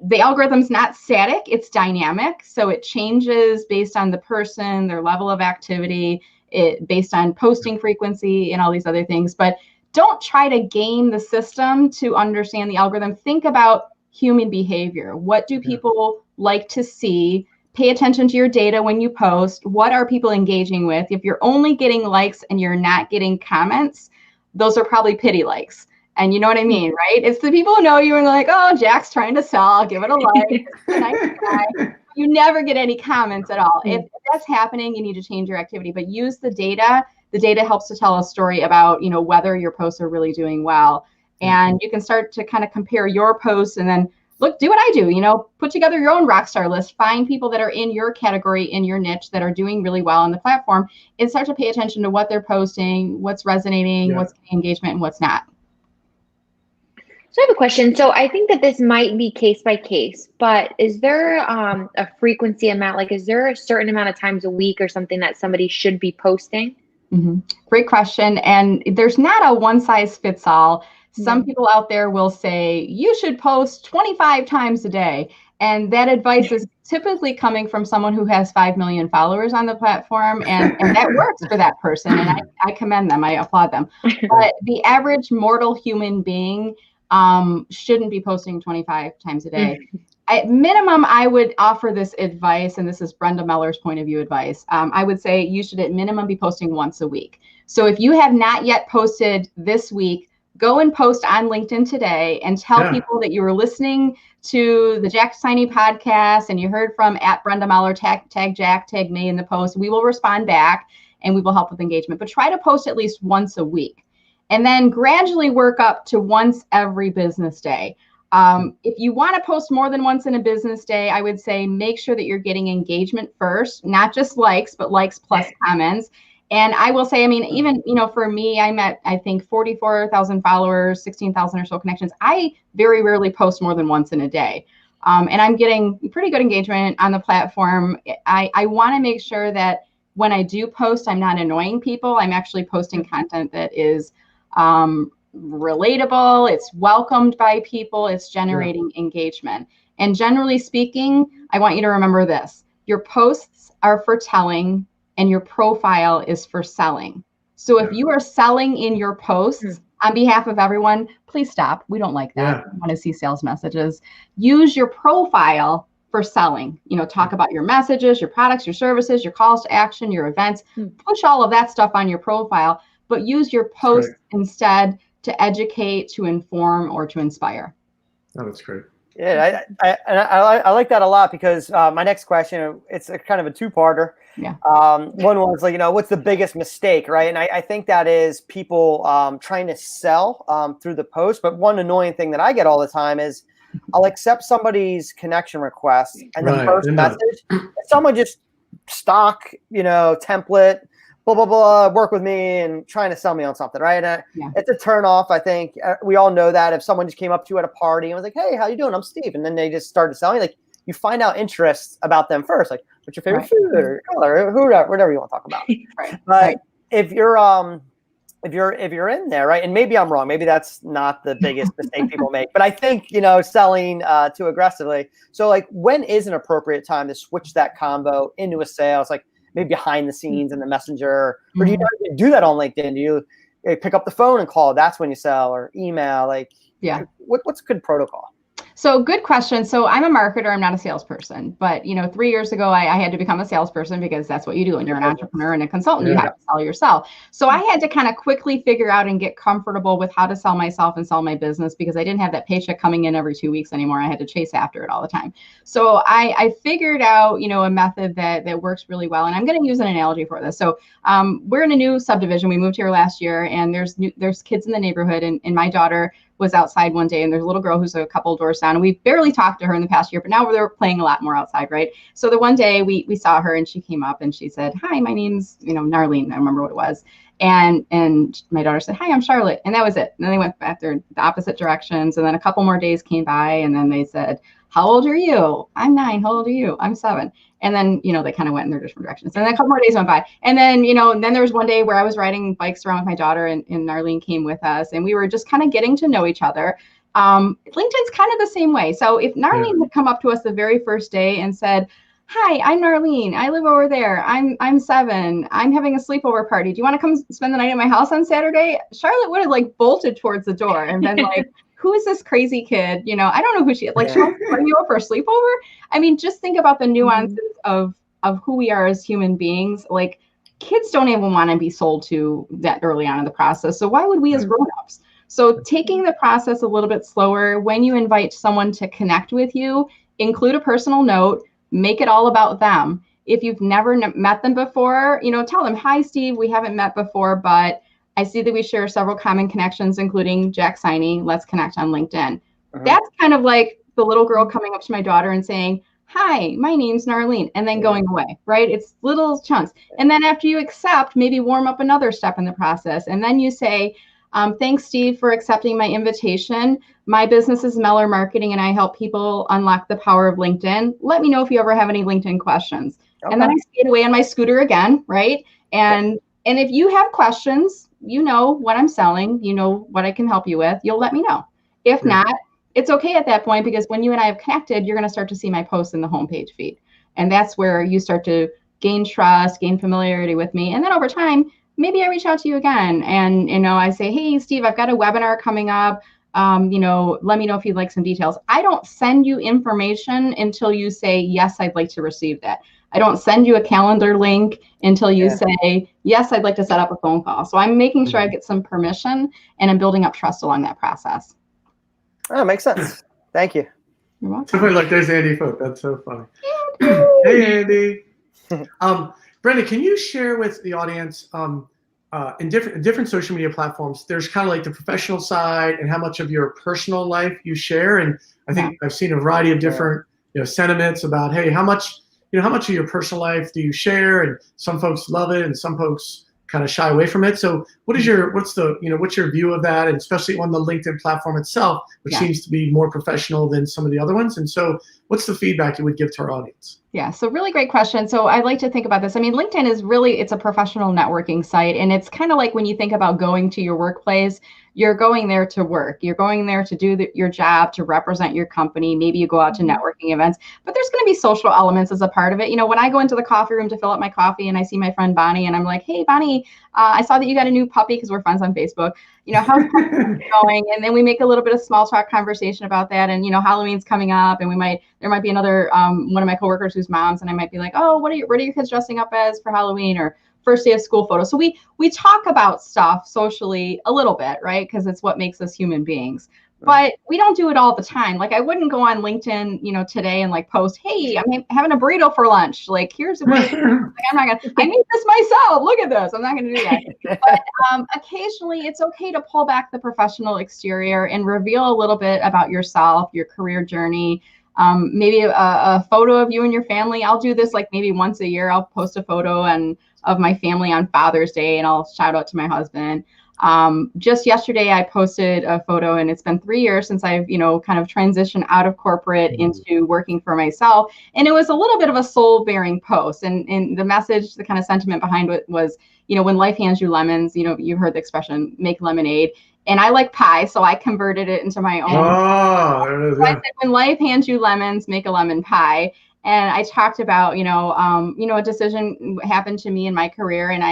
the algorithm's not static, it's dynamic. So it changes based on the person, their level of activity, based on posting frequency and all these other things. But don't try to game the system to understand the algorithm. Think about human behavior. What do people like to see? Pay attention to your data when you post. What are people engaging with? If you're only getting likes and you're not getting comments, those are probably pity likes. And you know what I mean, right? It's the people who know you and like, oh, Jack's trying to sell, give it a like. A nice guy. You never get any comments at all. If that's happening, you need to change your activity, but use the data. The data helps to tell a story about, whether your posts are really doing well. And you can start to kind of compare your posts and then look, do what I do, put together your own rockstar list, find people that are in your category, in your niche that are doing really well on the platform and start to pay attention to what they're posting, what's resonating, what's getting engagement and what's not. So I have a question. So I think that this might be case by case, but is there a frequency amount? Like, is there a certain amount of times a week or something that somebody should be posting? Great question. And there's not a one size fits all. Some people out there will say, you should post 25 times a day. And that advice is typically coming from someone who has 5 million followers on the platform. And that works for that person. And I commend them. I applaud them. But the average mortal human being shouldn't be posting 25 times a day. At minimum, I would offer this advice, and this is Brenda Meller's point of view advice. I would say you should at minimum be posting once a week. So if you have not yet posted this week, go and post on LinkedIn today and tell people that you were listening to the Jack Tiny podcast and you heard from @BrendaMeller, tag Jack, tag me in the post. We will respond back and we will help with engagement. But try to post at least once a week and then gradually work up to once every business day. If you want to post more than once in a business day, I would say make sure that you're getting engagement first, not just likes, but likes plus comments. And I will say, even, for me, I'm at, I think, 44,000 followers, 16,000 or so connections. I very rarely post more than once in a day. And I'm getting pretty good engagement on the platform. I want to make sure that when I do post, I'm not annoying people. I'm actually posting content that is relatable. It's welcomed by people. It's generating engagement. And generally speaking, I want you to remember this. Your posts are for telling and your profile is for selling. So if you are selling in your posts on behalf of everyone, please stop. We don't like that. We want to see sales messages. Use your profile for selling. Talk about your messages, your products, your services, your calls to action, your events. Push all of that stuff on your profile, but use your posts instead to educate, to inform, or to inspire. Oh, that's great. Yeah, I like that a lot because my next question, it's a kind of a two-parter. Yeah. One was like, what's the biggest mistake, right? And I think that is people trying to sell through the post. But one annoying thing that I get all the time is I'll accept somebody's connection request and the first message, someone just stock, template, blah, blah, blah, work with me and trying to sell me on something, right? It's a turn off. I think we all know that if someone just came up to you at a party and was like, hey, how you doing? I'm Steve. And then they just started selling, like you find out interests about them first, like what's your favorite food or color, whatever you want to talk about. But if you're in there, right, and maybe I'm wrong, maybe that's not the biggest mistake people make, but I think, selling too aggressively. So like when is an appropriate time to switch that combo into a sale? It's like maybe behind the scenes in the messenger, or do you not even do that on LinkedIn? Do you pick up the phone and call? That's when you sell, or email? Like, what's a good protocol? So good question. So I'm a marketer. I'm not a salesperson, but 3 years ago, I had to become a salesperson because that's what you do when you're an entrepreneur and a consultant. You have to sell yourself. So I had to kind of quickly figure out and get comfortable with how to sell myself and sell my business because I didn't have that paycheck coming in every 2 weeks anymore. I had to chase after it all the time. So I figured out, a method that works really well. And I'm going to use an analogy for this. So we're in a new subdivision. We moved here last year, and there's kids in the neighborhood, and my daughter was outside one day, and there's a little girl who's a couple doors down, and we barely talked to her in the past year, but now they're playing a lot more outside, right? So the one day we saw her, and she came up and she said, "Hi, my name's Narlene." I remember what it was. And my daughter said, "Hi, I'm Charlotte." And that was it. And then they went back the opposite directions. And then a couple more days came by, and then they said, "How old are you?" "I'm 9. How old are you?" "I'm 7. And then, they kind of went in their different directions. And then a couple more days went by. And then, then there was one day where I was riding bikes around with my daughter, and Narlene came with us, and we were just kind of getting to know each other. LinkedIn's kind of the same way. So if Narlene had come up to us the very first day and said, "Hi, I'm Narlene. I live over there. I'm 7. I'm having a sleepover party. Do you want to come spend the night at my house on Saturday?" Charlotte would have bolted towards the door and been like, "Who is this crazy kid? I don't know who she is. Like, she'll bring you up for a sleepover." I mean, just think about the nuances of who we are as human beings. Like, kids don't even want to be sold to that early on in the process. So why would we as grown-ups? So taking the process a little bit slower, when you invite someone to connect with you, include a personal note, make it all about them. If you've never met them before, tell them, "Hi, Steve, we haven't met before, but I see that we share several common connections, including Jack Siney. Let's connect on LinkedIn." That's kind of like the little girl coming up to my daughter and saying, "Hi, my name's Narlene," and then going away, right? It's little chunks. And then after you accept, maybe warm up another step in the process. And then you say, "Thanks, Steve, for accepting my invitation. My business is Meller Marketing, and I help people unlock the power of LinkedIn. Let me know if you ever have any LinkedIn questions." And then I skate away on my scooter again, right? And if you have questions, what I'm selling, what I can help you with, you'll let me know. If not, it's okay at that point, because when you and I have connected, you're going to start to see my posts in the homepage feed. And that's where you start to gain trust, gain familiarity with me. And then over time, maybe I reach out to you again and, I say, "Hey, Steve, I've got a webinar coming up. Let me know if you'd like some details." I don't send you information until you say, "Yes, I'd like to receive that." I don't send you a calendar link until you say, "Yes, I'd like to set up a phone call." So I'm making sure I get some permission, and I'm building up trust along that process. Oh, makes sense. Thank you. You're welcome. Somebody like, there's Andy Folk. That's so funny. Hey, Andy. Brenda, can you share with the audience in different social media platforms, there's kind of like the professional side and how much of your personal life you share. And I think I've seen a variety of different sentiments about, hey, how much of your personal life do you share? And some folks love it, and some folks kind of shy away from it. So what's your view of that? And especially on the LinkedIn platform itself, which seems to be more professional than some of the other ones. And so what's the feedback you would give to our audience? Yeah, so really great question. So I like to think about this. I mean, LinkedIn is it's a professional networking site. And it's kind of like when you think about going to your workplace, you're going there to work. You're going there to do your job, to represent your company. Maybe you go out to networking events, but there's going to be social elements as a part of it. When I go into the coffee room to fill up my coffee and I see my friend Bonnie, and I'm like, "Hey, Bonnie, I saw that you got a new puppy," because we're friends on Facebook. How's it going? And then we make a little bit of small talk conversation about that. And, Halloween's coming up, and there might be another, one of my coworkers who's moms, and I might be like, "Oh, what are your kids dressing up as for Halloween?" Or first day of school photos. So we talk about stuff socially a little bit, right? Because it's what makes us human beings. But we don't do it all the time. Like, I wouldn't go on LinkedIn, today and post, "Hey, I'm having a burrito for lunch. Like, here's a burrito." I'm not gonna. I made this myself. Look at this. I'm not gonna do that. But occasionally, it's okay to pull back the professional exterior and reveal a little bit about yourself, your career journey. Maybe a photo of you and your family. I'll do this maybe once a year. I'll post a photo of my family on Father's Day, and I'll shout out to my husband. Just yesterday, I posted a photo, and it's been 3 years since I've, kind of transitioned out of corporate into working for myself. And it was a little bit of a soul-bearing post. And the message, the kind of sentiment behind it was, when life hands you lemons, you've heard the expression, make lemonade. And I like pie, so I converted it into my own. Oh, there it is. So I said, when life hands you lemons, make a lemon pie. And I talked about, a decision happened to me in my career, and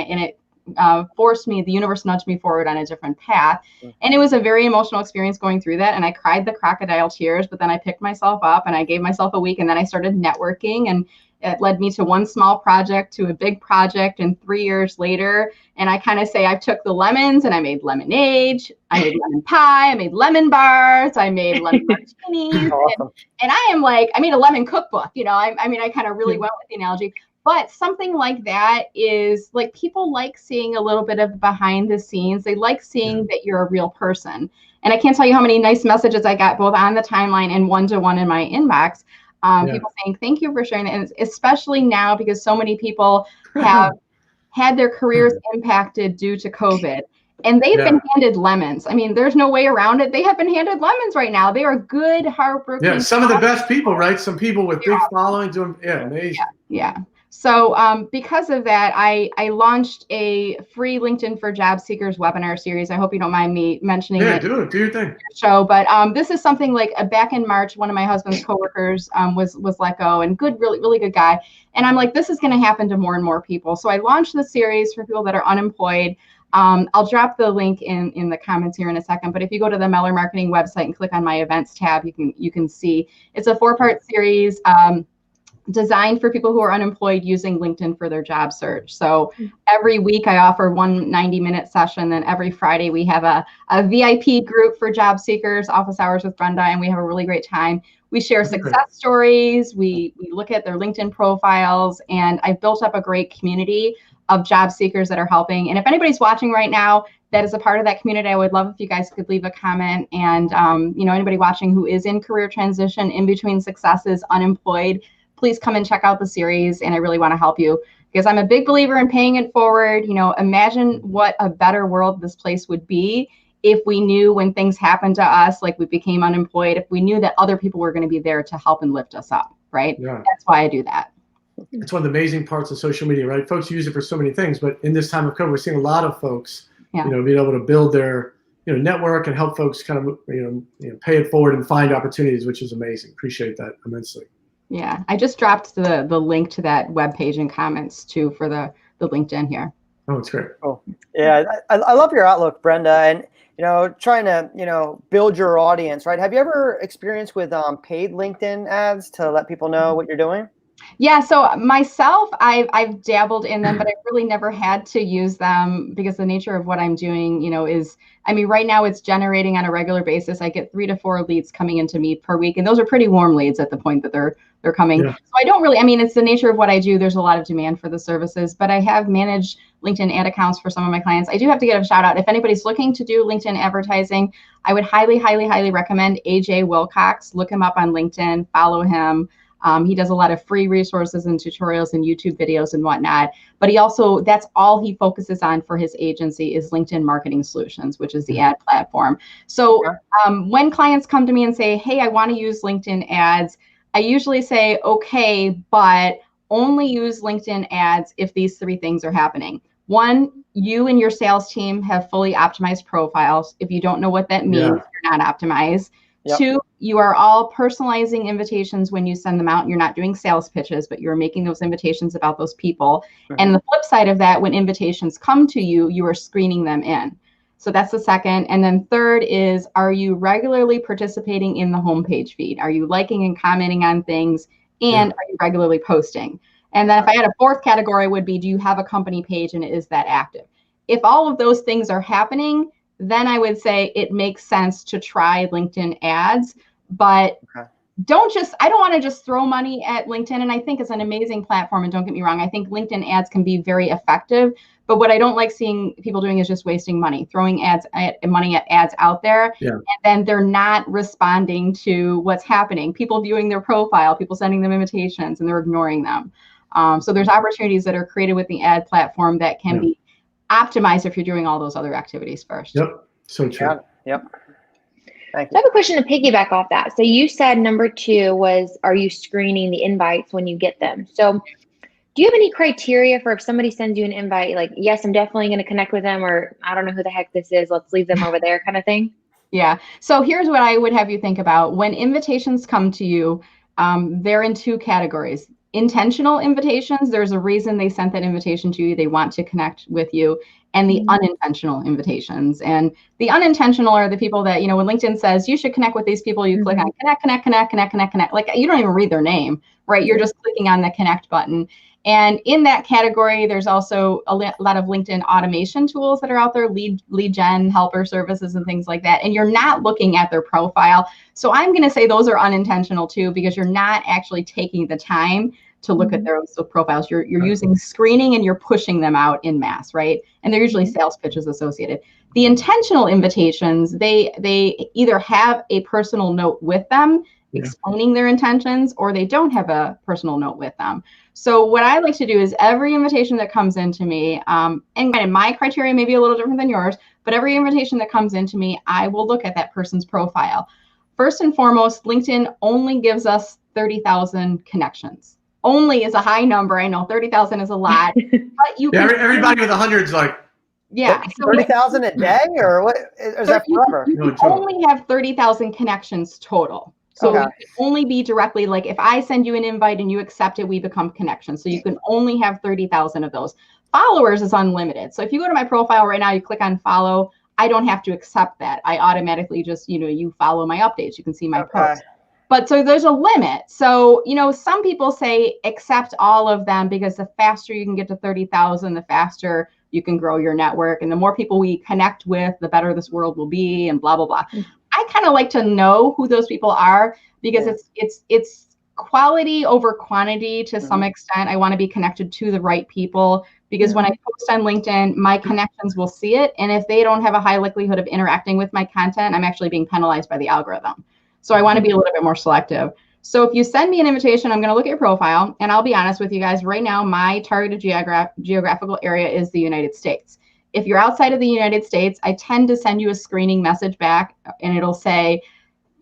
forced me, the universe nudged me forward on a different path. And it was a very emotional experience going through that. And I cried the crocodile tears, but then I picked myself up and I gave myself a week, and then I started networking, and it led me to one small project to a big project, and 3 years later, and I kind of say I took the lemons and I made lemonade, I made lemon pie, I made lemon bars, I made lemon martinis, Awesome. and I am like, I made a lemon cookbook, you know, I mean, I kind of really went with the analogy, but something like that is like, people like seeing a little bit of behind the scenes. They like seeing that you're a real person. And I can't tell you how many nice messages I got both on the timeline and one-to-one in my inbox. People saying, thank you for sharing it. And especially now, because so many people have had their careers impacted due to COVID, and they've been handed lemons. I mean, there's no way around it. They have been handed lemons right now. They are good, hardworking. Yeah, some of the best people, right? Some people with big followings doing, amazing. Yeah. So because of that, I launched a free LinkedIn for Job Seekers webinar series. I hope you don't mind me mentioning it. Yeah, do your thing. Show, but this is something like back in March, one of my husband's coworkers was let go, and really good guy. And I'm like, this is going to happen to more and more people. So I launched the series for people that are unemployed. I'll drop the link in the comments here in a second. But if you go to the Meller Marketing website and click on my events tab, you can see it's a 4-part series. Designed for people who are unemployed using LinkedIn for their job search. So every week I offer one 90-minute session. Then every Friday we have a VIP group for job seekers, office hours with Brenda, and we have a really great time. We share success stories. We look at their LinkedIn profiles, and I've built up a great community of job seekers that are helping. And if anybody's watching right now that is a part of that community, I would love if you guys could leave a comment. And anybody watching who is in career transition, in between successes, unemployed, please come and check out the series. And I really want to help you, because I'm a big believer in paying it forward. Imagine what a better world this place would be if we knew when things happened to us, like we became unemployed, if we knew that other people were going to be there to help and lift us up, right? Yeah. That's why I do that. It's one of the amazing parts of social media, right? Folks use it for so many things, but in this time of COVID, we're seeing a lot of folks, being able to build their, network and help folks kind of, pay it forward and find opportunities, which is amazing. Appreciate that immensely. Yeah, I just dropped the link to that webpage in comments too for the LinkedIn here. Oh, it's great. Oh, yeah, I love your outlook, Brenda, and trying to build your audience, right? Have you ever experienced with paid LinkedIn ads to let people know what you're doing? Yeah, so myself, I've dabbled in them, but I've really never had to use them, because the nature of what I'm doing, is, right now it's generating on a regular basis. I get 3 to 4 leads coming into me per week, and those are pretty warm leads at the point that they're coming. Yeah. So I don't really, it's the nature of what I do. There's a lot of demand for the services, but I have managed LinkedIn ad accounts for some of my clients. I do have to give a shout out. If anybody's looking to do LinkedIn advertising, I would highly, highly, highly recommend AJ Wilcox. Look him up on LinkedIn, follow him. He does a lot of free resources and tutorials and YouTube videos and whatnot, but he also, that's all he focuses on for his agency is LinkedIn Marketing Solutions, which is the ad platform. So when clients come to me and say, hey, I want to use LinkedIn ads, I usually say, okay, but only use LinkedIn ads if these 3 things are happening. 1, you and your sales team have fully optimized profiles. If you don't know what that means, you're not optimized. Yep. 2, you are all personalizing invitations when you send them out. You're not doing sales pitches, but you're making those invitations about those people. Mm-hmm. And the flip side of that, when invitations come to you, you are screening them in. So that's the second. And then 3rd is, are you regularly participating in the homepage feed? Are you liking and commenting on things? And are you regularly posting? And then if I had a 4th category, would be, do you have a company page and is that active? If all of those things are happening, then I would say it makes sense to try LinkedIn ads, but I don't want to just throw money at LinkedIn. And I think it's an amazing platform. And don't get me wrong, I think LinkedIn ads can be very effective, but what I don't like seeing people doing is just wasting money, throwing money at ads out there. Yeah. And then they're not responding to what's happening. People viewing their profile, people sending them invitations, and they're ignoring them. So there's opportunities that are created with the ad platform that can be optimize if you're doing all those other activities first. Yep. So true. Yep. Thank you. So I have a question to piggyback off that. So you said number 2 was, are you screening the invites when you get them? So do you have any criteria for if somebody sends you an invite, like, yes, I'm definitely going to connect with them, or I don't know who the heck this is, let's leave them over there kind of thing? Yeah. So here's what I would have you think about. When invitations come to you, they're in 2 categories. intentional invitations, there's a reason they sent that invitation to you. They want to connect with you. And the unintentional invitations. And the unintentional are the people that, when LinkedIn says you should connect with these people, you click on connect. Like you don't even read their name, right? You're just clicking on the connect button. And in that category, there's also a lot of LinkedIn automation tools that are out there, lead gen, helper services, and things like that. And you're not looking at their profile. So I'm going to say those are unintentional too, because you're not actually taking the time to look at those profiles. You're using screening and you're pushing them out in mass, right? And they're usually sales pitches associated. The intentional invitations, they either have a personal note with them explaining their intentions, or they don't have a personal note with them. So what I like to do is every invitation that comes into me, and my criteria may be a little different than yours, but every invitation that comes into me, I will look at that person's profile. First and foremost, LinkedIn only gives us 30,000 connections. Only is a high number. I know 30,000 is a lot, but you can everybody with 100's like, so 30,000 a day, or what is that forever? You can only have 30,000 connections total. So it can only be directly, like if I send you an invite and you accept it, we become connections. So you can only have 30,000 of those. Followers is unlimited. So if you go to my profile right now, you click on follow, I don't have to accept that. I automatically just, you follow my updates. You can see my posts. But so there's a limit. So, some people say accept all of them, because the faster you can get to 30,000, the faster you can grow your network. And the more people we connect with, the better this world will be, and blah, blah, blah. I kind of like to know who those people are, because it's quality over quantity to some extent. I want to be connected to the right people, because when I post on LinkedIn, my connections will see it. And if they don't have a high likelihood of interacting with my content, I'm actually being penalized by the algorithm. So I want to be a little bit more selective. So if you send me an invitation, I'm going to look at your profile, and I'll be honest with you guys. Right now, my targeted geographical area is the United States. If you're outside of the United States, I tend to send you a screening message back, and it'll say,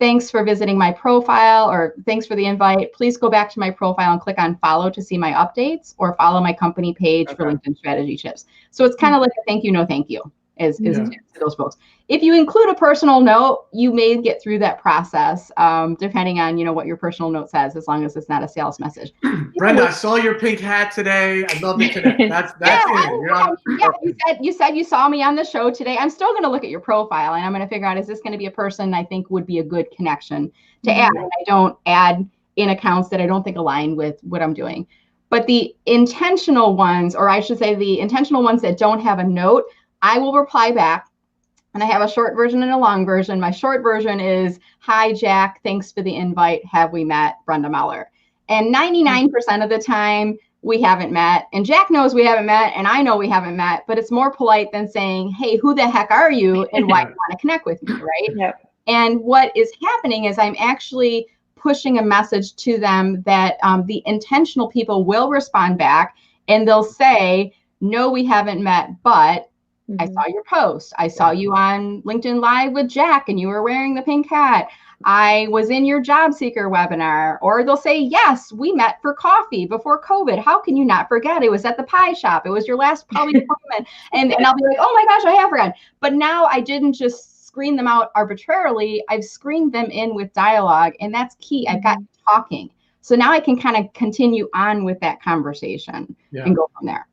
thanks for visiting my profile, or thanks for the invite. Please go back to my profile and click on follow to see my updates, or follow my company page for LinkedIn strategy tips. So it's kind of like a thank you, no thank you. Is to those folks. If you include a personal note, you may get through that process, depending on what your personal note says, as long as it's not a sales message. Brenda, I saw your pink hat today. I love it today. That's it. You said you saw me on the show today. I'm still going to look at your profile, and I'm going to figure out, is this going to be a person I think would be a good connection to add? And I don't add in accounts that I don't think align with what I'm doing. But the intentional ones, or I should say the intentional ones that don't have a note, I will reply back, and I have a short version and a long version. My short version is, hi, Jack, thanks for the invite. Have we met? Brenda Meller. And 99% of the time, we haven't met. And Jack knows we haven't met, and I know we haven't met, but it's more polite than saying, hey, who the heck are you, and why do you want to connect with me, right? Yep. And what is happening is I'm actually pushing a message to them that the intentional people will respond back, and they'll say, no, we haven't met, but I saw your post. I saw you on LinkedIn Live with Jack, and you were wearing the pink hat. I was in your job seeker webinar. Or they'll say, yes, we met for coffee before COVID. How can you not forget? It was at the pie shop. It was your last public appointment. And I'll be like, oh my gosh, I have forgotten. But now I didn't just screen them out arbitrarily. I've screened them in with dialogue, and that's key. I've got talking. So now I can kind of continue on with that conversation and go from there.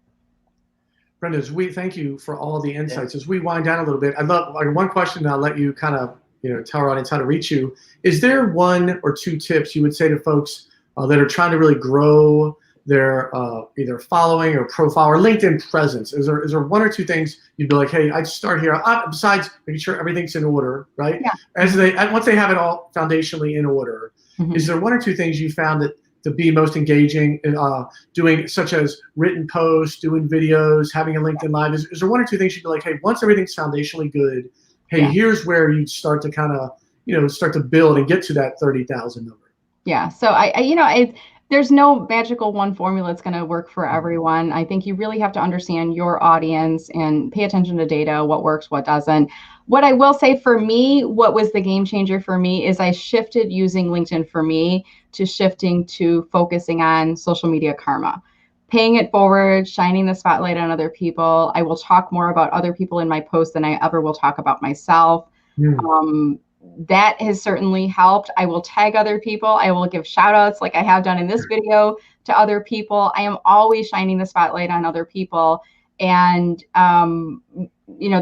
Brenda, thank you for all the insights. As we wind down a little bit, I'd love one question, and I'll let you kind of tell our audience how to reach you. Is there one or two tips you would say to folks that are trying to really grow their either following or profile or LinkedIn presence? Is there one or two things you'd be like, hey, I'd start here, besides making sure everything's in order, right? Yeah. Once they have it all foundationally in order, is there one or two things you found that to be most engaging, doing, such as written posts, doing videos, having a LinkedIn Live? Is there one or two things you'd be like, hey, once everything's foundationally good, hey, here's where you start to kind of, start to build and get to that 30,000 number? Yeah. So there's no magical one formula that's going to work for everyone. I think you really have to understand your audience and pay attention to data, what works, what doesn't. What I will say for me, what was the game changer for me is I shifted using LinkedIn for me to shifting to focusing on social media karma, paying it forward, shining the spotlight on other people. I will talk more about other people in my posts than I ever will talk about myself. that has certainly helped. I will tag other people. I will give shout outs like I have done in this video to other people. I am always shining the spotlight on other people. And,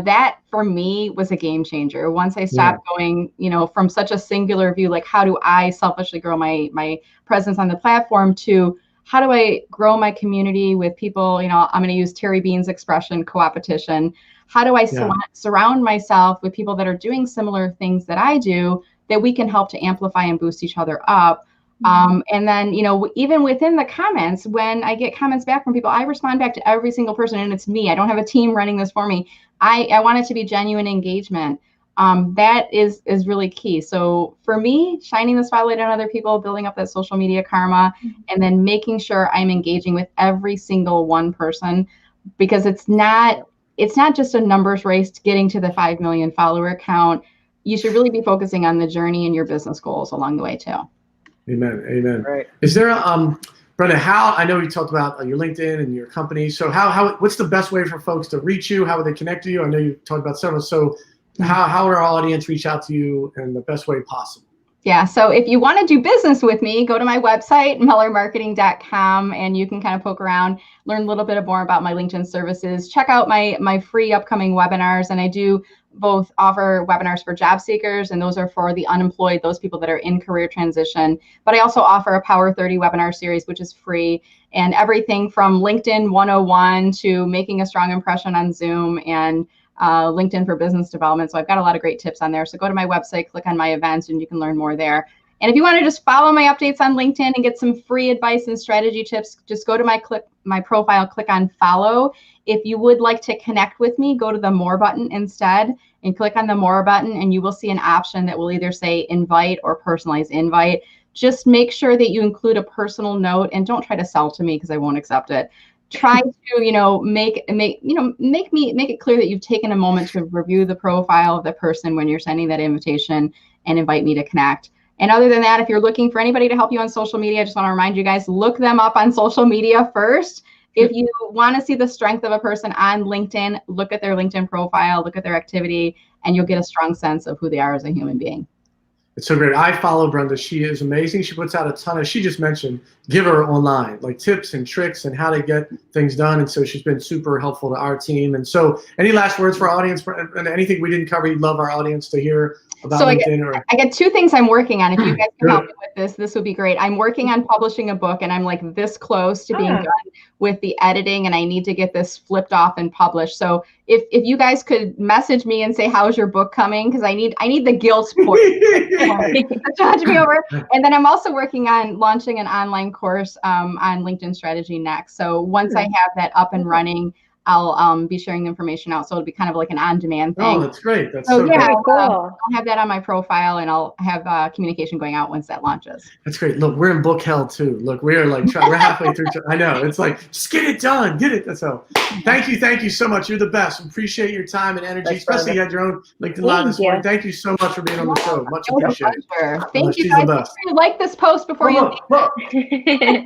that for me was a game changer. Once I stopped going, from such a singular view, like how do I selfishly grow my presence on the platform, to how do I grow my community with people, I'm going to use Terry Bean's expression, co-opetition. How do I surround myself with people that are doing similar things that I do, that we can help to amplify and boost each other up? And then, even within the comments, when I get comments back from people, I respond back to every single person, and it's me. I don't have a team running this for me. I want it to be genuine engagement. That is really key. So for me, shining the spotlight on other people, building up that social media karma, and then making sure I'm engaging with every single one person, because it's not just a numbers race to getting to the 5 million follower count. You should really be focusing on the journey and your business goals along the way too. Amen. Amen. Right. Is there Brenda, I know you talked about your LinkedIn and your company. So what's the best way for folks to reach you? How would they connect to you? I know you talked about several. So how would our audience reach out to you in the best way possible? Yeah. So if you want to do business with me, go to my website, mellermarketing.com, and you can kind of poke around, learn a little bit more about my LinkedIn services. Check out my free upcoming webinars. And I do both offer webinars for job seekers, and those are for the unemployed, those people that are in career transition. But I also offer a Power 30 webinar series, which is free, and everything from LinkedIn 101 to making a strong impression on Zoom, and LinkedIn for business development. So I've got a lot of great tips on there. So go to my website, click on my events, and you can learn more there. And if you want to just follow my updates on LinkedIn and get some free advice and strategy tips, just go to my profile, click on follow. If you would like to connect with me, go to the more button instead and click on the more button, and you will see an option that will either say invite or personalized invite. Just make sure that you include a personal note, and don't try to sell to me because I won't accept it. Try to, make it clear that you've taken a moment to review the profile of the person when you're sending that invitation, and invite me to connect. And other than that, if you're looking for anybody to help you on social media, I just want to remind you guys, look them up on social media first. If you want to see the strength of a person on LinkedIn, look at their LinkedIn profile, look at their activity, and you'll get a strong sense of who they are as a human being. It's so great. I follow Brenda. She is amazing. She puts out a ton of, she just mentioned, give her online, like tips and tricks and how to get things done. And so she's been super helpful to our team. And so any last words for our audience, and anything we didn't cover you'd love our audience to hear about LinkedIn? I got 2 things I'm working on. If you guys can help me with this would be great. I'm working on publishing a book, and I'm like this close to being done with the editing, and I need to get this flipped off and published. So if you guys could message me and say, how's your book coming? Because I need the guilt to judge me over. And then I'm also working on launching an online course on LinkedIn strategy next. So once I have that up and running, I'll be sharing the information out. So it'll be kind of like an on-demand thing. Oh, that's great. That's so yeah, great. cool. I'll have that on my profile, and I'll have communication going out once that launches. That's great. Look, we're in book hell too. Look, we're like we're halfway through. I know. It's like, just get it done. Get it. So thank you so much. You're the best. Appreciate your time and energy. Thanks, especially you had your own LinkedIn Live this morning. Thank you so much for being on the show. Much appreciated. Thank you guys. Make sure you like this post before you leave.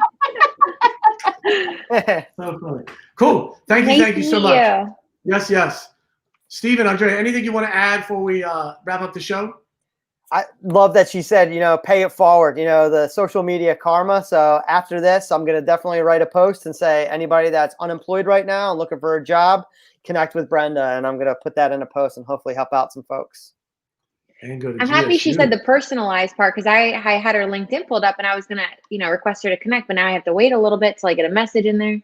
So funny. Cool. Thank you so much. Yes. Stephen, Andrea, anything you want to add before we wrap up the show? I love that she said, pay it forward, the social media karma. So after this, I'm going to definitely write a post and say, anybody that's unemployed right now and looking for a job, connect with Brenda. And I'm going to put that in a post and hopefully help out some folks. And go to I'm GSU. happy she said the personalized part, because I had her LinkedIn pulled up and I was going to, request her to connect, but now I have to wait a little bit till I get a message in there.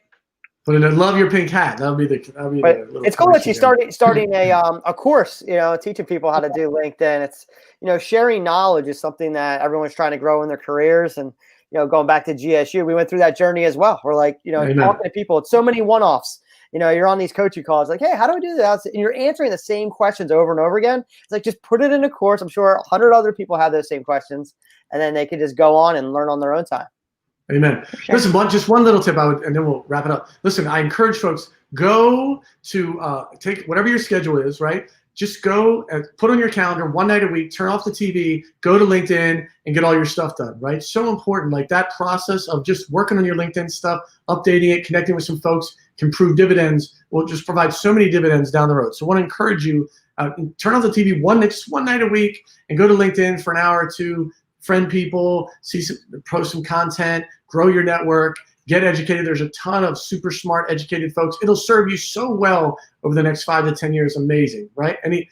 But I love your pink hat. That'll be the it's cool that she's starting a course, teaching people how to do LinkedIn. It's, sharing knowledge is something that everyone's trying to grow in their careers. And, going back to GSU, we went through that journey as well. We're like, Amen. Talking to people, it's so many one-offs. You're on these coaching calls like, hey, how do I do that? And you're answering the same questions over and over again. It's like, just put it in a course. I'm sure 100 other people have those same questions, and then they can just go on and learn on their own time. Amen. Sure. Listen, just one little tip and then we'll wrap it up. Listen, I encourage folks, go to take whatever your schedule is, right? Just go and put on your calendar one night a week, turn off the TV, go to LinkedIn and get all your stuff done, right? So important. Like that process of just working on your LinkedIn stuff, updating it, connecting with some folks can prove dividends, will just provide so many dividends down the road. So I want to encourage you, Turn on the TV one night a week and go to LinkedIn for an hour or two, friend people, post some content, grow your network, get educated. There's a ton of super smart, educated folks. It'll serve you so well over the next 5 to 10 years. Amazing, right? Any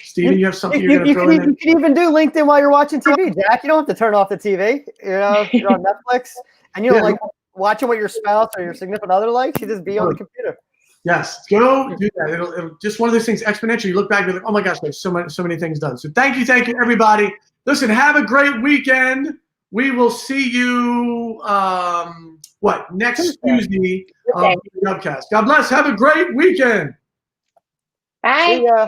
Steven, you have something you're going to throw in there? You can even do LinkedIn while you're watching TV, Jack. You don't have to turn off the TV. You're on Netflix, and you don't like watching what your spouse or your significant other likes. You just be on the computer. Yes, go do that. It'll just one of those things exponential. You look back and you're like, oh my gosh, there's so many things done. So thank you, everybody. Listen, have a great weekend. We will see you next Tuesday on GovCast. God bless. Have a great weekend. Bye. See ya.